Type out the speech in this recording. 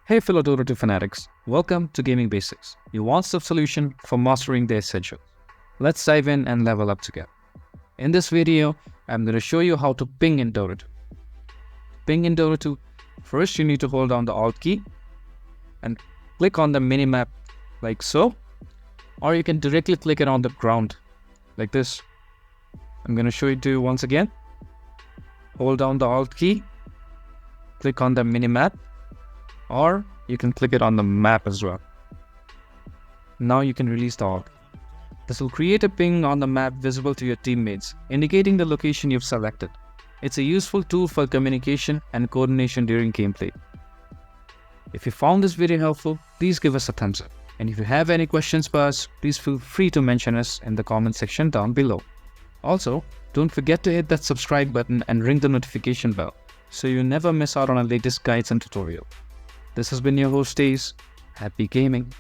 Hey fellow Dota 2 fanatics, welcome to Gaming Basics, your one-stop solution for mastering the essentials. Let's dive in and level up together. In this video, I'm going to show you how to ping in Dota 2. Ping in Dota 2, first you need to hold down the Alt key and click on the minimap like so, or you can directly click it on the ground like this. I'm going to show it to you once again. Hold down the Alt key, click on the minimap, or you can click it on the map as well. Now you can release the Alt. This will create a ping on the map visible to your teammates, indicating the location you've selected. It's a useful tool for communication and coordination during gameplay. If you found this video helpful, please give us a thumbs up. And if you have any questions for us, please feel free to mention us in the comment section down below. Also, don't forget to hit that subscribe button and ring the notification bell so you never miss out on our latest guides and tutorials. This has been your host Ace. Happy gaming.